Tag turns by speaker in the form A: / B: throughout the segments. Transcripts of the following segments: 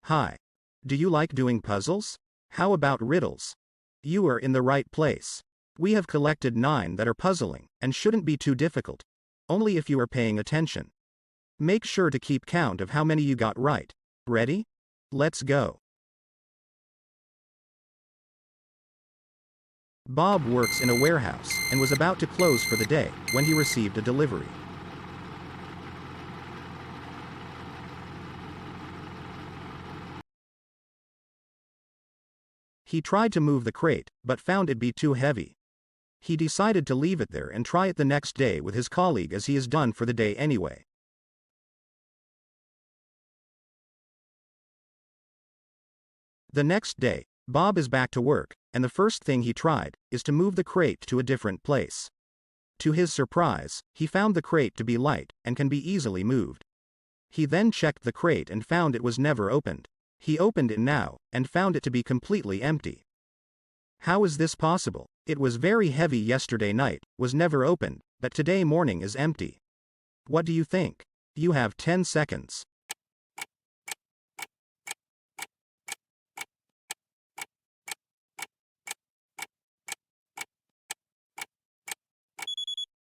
A: Hi. Do you like doing puzzles? How about riddles? You are in the right place. We have collected 9 that are puzzling, and shouldn't be too difficult. Only if you are paying attention. Make sure to keep count of how many you got right. Ready? Let's go. Bob works in a warehouse, and was about to close for the day, when he received a delivery. He tried to move the crate, but found it be too heavy. He decided to leave it there and try it the next day with his colleague as he is done for the day anyway. The next day, Bob is back to work, and the first thing he tried is to move the crate to a different place. To his surprise, he found the crate to be light and can be easily moved. He then checked the crate and found it was never opened. He opened it now and found it to be completely empty. How is this possible? It was very heavy yesterday night, was never opened, but today morning is empty. What do you think? You have 10 seconds.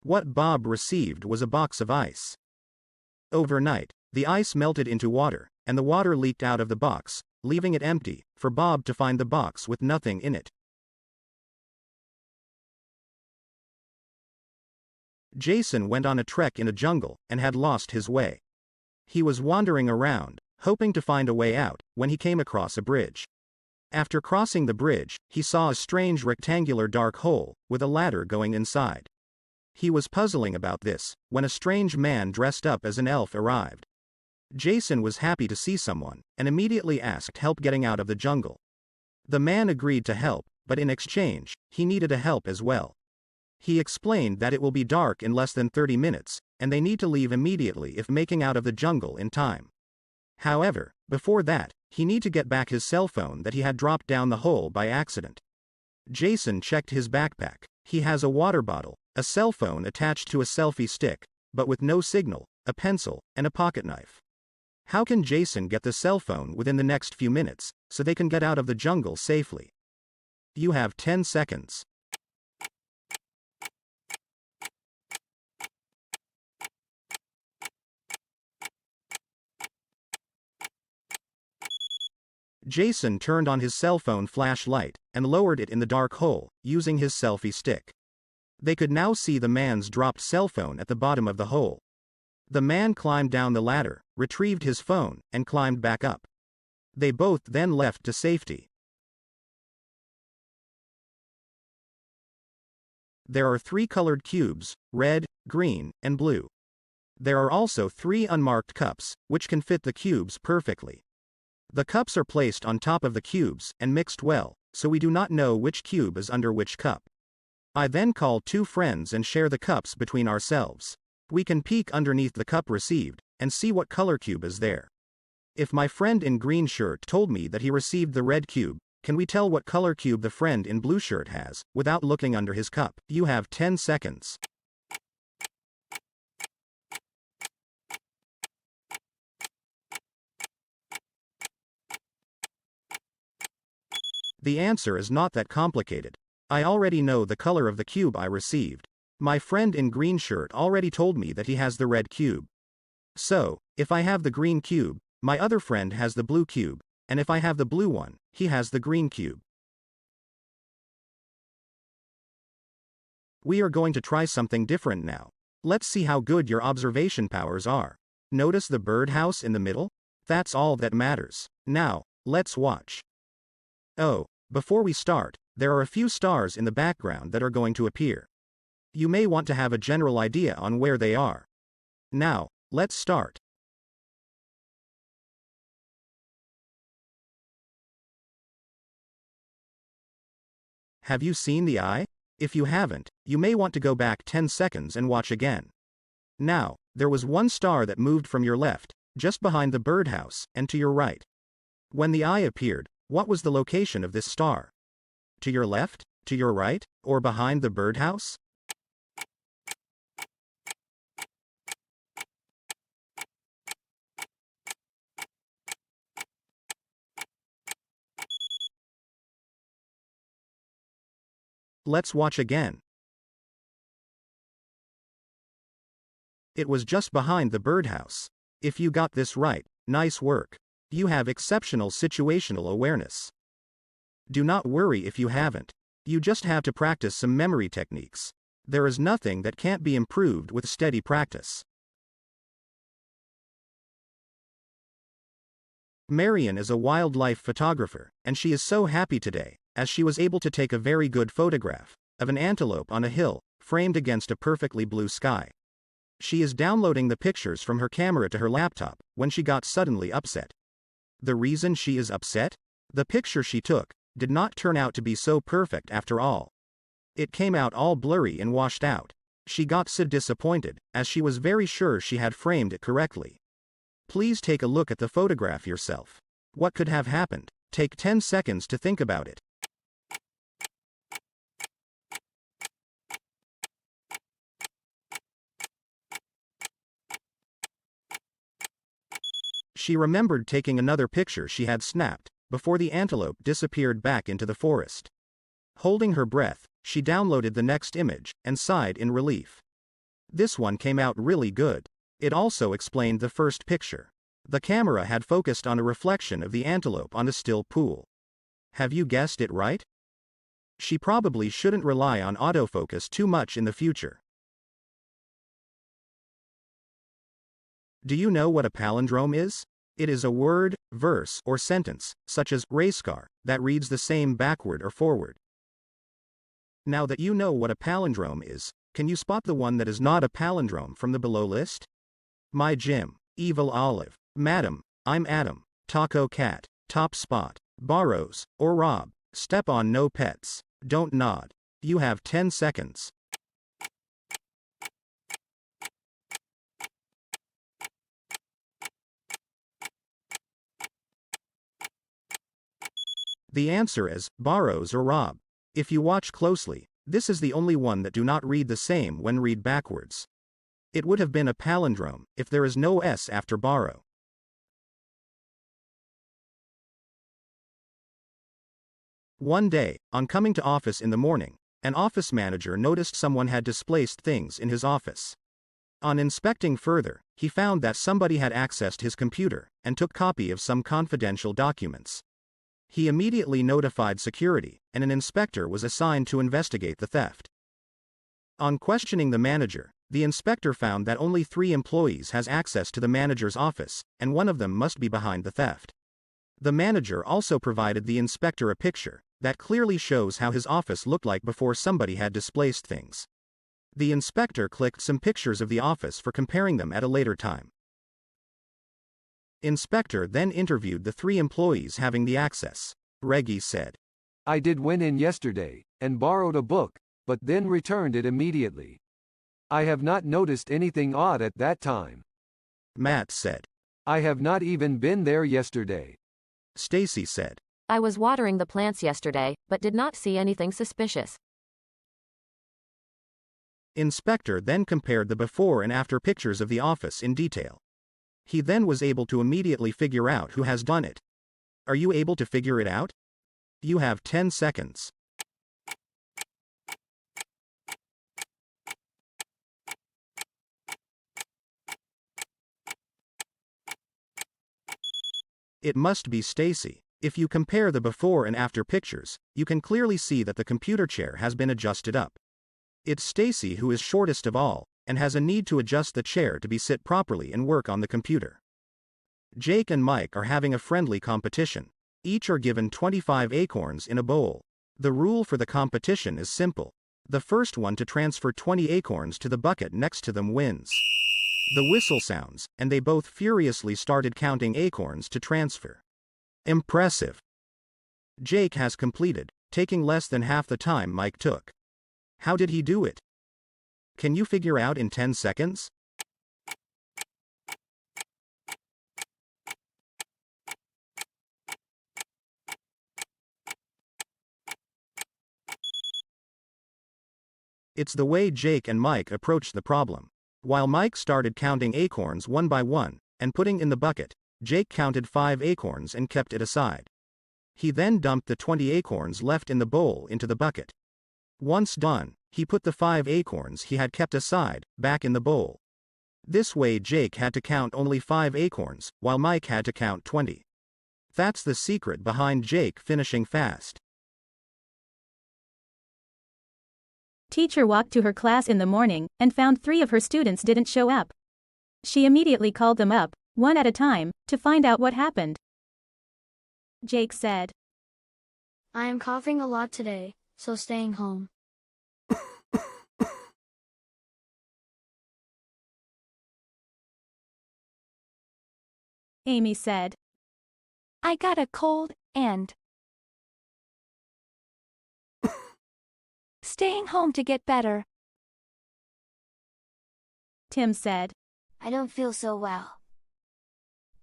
A: What Bob received was a box of ice. Overnight, the ice melted into water, and the water leaked out of the box, leaving it empty, for Bob to find the box with nothing in it. Jason went on a trek in a jungle, and had lost his way. He was wandering around, hoping to find a way out, when he came across a bridge. After crossing the bridge, he saw a strange rectangular dark hole, with a ladder going inside. He was puzzling about this, when a strange man dressed up as an elf arrived. Jason was happy to see someone, and immediately asked help getting out of the jungle. The man agreed to help, but in exchange, he needed a help as well. He explained that it will be dark in less than 30 minutes, and they need to leave immediately if making out of the jungle in time. However, before that, he need to get back his cell phone that he had dropped down the hole by accident. Jason checked his backpack. He has a water bottle, a cell phone attached to a selfie stick, but with no signal, a pencil, and a pocket knife. How can Jason get the cell phone within the next few minutes, so they can get out of the jungle safely? You have 10 seconds. Jason turned on his cell phone flashlight, and lowered it in the dark hole, using his selfie stick. They could now see the man's dropped cell phone at the bottom of the hole. The man climbed down the ladder, retrieved his phone, and climbed back up. They both then left to safety. There are 3 colored cubes, red, green, and blue. There are also 3 unmarked cups, which can fit the cubes perfectly. The cups are placed on top of the cubes, and mixed well, so we do not know which cube is under which cup. I then call 2 friends and share the cups between ourselves. We can peek underneath the cup received, and see what color cube is there. If my friend in green shirt told me that he received the red cube, can we tell what color cube the friend in blue shirt has, without looking under his cup? You have 10 seconds. The answer is not that complicated. I already know the color of the cube I received. My friend in green shirt already told me that he has the red cube. So, if I have the green cube, my other friend has the blue cube, and if I have the blue one, he has the green cube. We are going to try something different now. Let's see how good your observation powers are. Notice the birdhouse in the middle? That's all that matters. Now, let's watch. Oh, before we start, there are a few stars in the background that are going to appear. You may want to have a general idea on where they are. Now, let's start. Have you seen the eye? If you haven't, you may want to go back 10 seconds and watch again. Now, there was one star that moved from your left, just behind the birdhouse, and to your right. When the eye appeared, what was the location of this star? To your left, to your right, or behind the birdhouse? Let's watch again. It was just behind the birdhouse. If you got this right, nice work. You have exceptional situational awareness. Do not worry if you haven't. You just have to practice some memory techniques. There is nothing that can't be improved with steady practice. Marion is a wildlife photographer, and she is so happy today, as she was able to take a very good photograph of an antelope on a hill, framed against a perfectly blue sky. She is downloading the pictures from her camera to her laptop when she got suddenly upset. The reason she is upset? The picture she took did not turn out to be so perfect after all. It came out all blurry and washed out. She got so disappointed, as she was very sure she had framed it correctly. Please take a look at the photograph yourself. What could have happened? Take 10 seconds to think about it. She remembered taking another picture she had snapped before the antelope disappeared back into the forest. Holding her breath, she downloaded the next image and sighed in relief. This one came out really good. It also explained the first picture. The camera had focused on a reflection of the antelope on a still pool. Have you guessed it right? She probably shouldn't rely on autofocus too much in the future. Do you know what a palindrome is? It is a word, verse, or sentence, such as race car, that reads the same backward or forward. Now that you know what a palindrome is, can you spot the one that is not a palindrome from the below list? My Jim, Evil Olive, Madam, I'm Adam, Taco Cat, Top Spot, Borrows, or Rob, Step on No Pets, Don't Nod. You have 10 seconds. The answer is Borrows or Rob. If you watch closely, this is the only one that do not read the same when read backwards. It would have been a palindrome if there is no S after borrow. One day, on coming to office in the morning, an office manager noticed someone had displaced things in his office. On inspecting further, he found that somebody had accessed his computer and took copy of some confidential documents. He immediately notified security, and an inspector was assigned to investigate the theft. On questioning the manager, the inspector found that only 3 employees has access to the manager's office, and one of them must be behind the theft. The manager also provided the inspector a picture that clearly shows how his office looked like before somebody had displaced things. The inspector clicked some pictures of the office for comparing them at a later time. Inspector then interviewed the 3 employees having the access. Reggie said,
B: I did went in yesterday and borrowed a book, but then returned it immediately. I have not noticed anything odd at that time.
A: Matt said,
B: I have not even been there yesterday.
A: Stacy said,
C: I was watering the plants yesterday, but did not see anything suspicious.
A: Inspector then compared the before and after pictures of the office in detail. He then was able to immediately figure out who has done it. Are you able to figure it out? You have 10 seconds. It must be Stacy. If you compare the before and after pictures, you can clearly see that the computer chair has been adjusted up. It's Stacy who is shortest of all, and has a need to adjust the chair to be sit properly and work on the computer. Jake and Mike are having a friendly competition. Each are given 25 acorns in a bowl. The rule for the competition is simple. The first one to transfer 20 acorns to the bucket next to them wins. The whistle sounds, and they both furiously started counting acorns to transfer. Impressive. Jake has completed, taking less than half the time Mike took. How did he do it? Can you figure out in 10 seconds? It's the way Jake and Mike approached the problem. While Mike started counting acorns one by one, and putting in the bucket, Jake counted 5 acorns and kept it aside. He then dumped the 20 acorns left in the bowl into the bucket. Once done, he put the 5 acorns he had kept aside, back in the bowl. This way Jake had to count only 5 acorns, while Mike had to count 20. That's the secret behind Jake finishing fast.
D: Teacher walked to her class in the morning and found 3 of her students didn't show up. She immediately called them up, one at a time, to find out what happened. Jake said,
E: I am coughing a lot today, so staying home.
D: Amy said,
F: I got a cold, and staying home to get better.
D: Tim said,
E: I don't feel so well,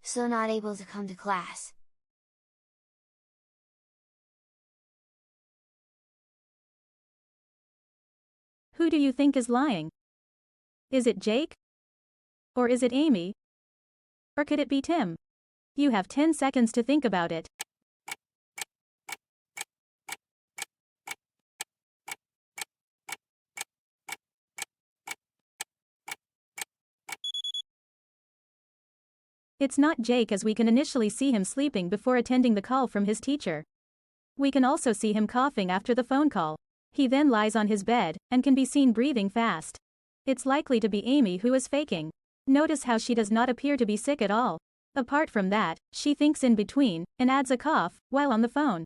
E: so not able to come to class.
D: Who do you think is lying? Is it Jake? Or is it Amy? Or could it be Tim? You have 10 seconds to think about it. It's not Jake, as we can initially see him sleeping before attending the call from his teacher. We can also see him coughing after the phone call. He then lies on his bed, and can be seen breathing fast. It's likely to be Amy who is faking. Notice how she does not appear to be sick at all. Apart from that, she thinks in between, and adds a cough, while on the phone.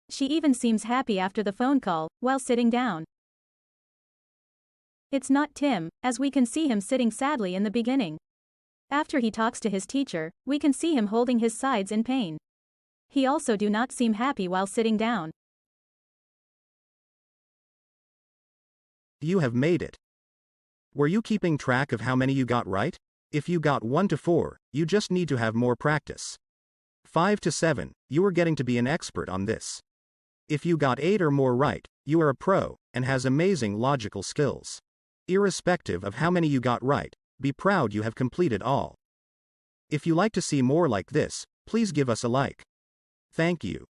D: She even seems happy after the phone call, while sitting down. It's not Tim, as we can see him sitting sadly in the beginning. After he talks to his teacher, we can see him holding his sides in pain. He also do not seem happy while sitting down.
A: You have made it. Were you keeping track of how many you got right? If you got 1 to 4, you just need to have more practice. 5 to 7, you are getting to be an expert on this. If you got 8 or more right, you are a pro, and has amazing logical skills. Irrespective of how many you got right, be proud you have completed all. If you like to see more like this, please give us a like. Thank you.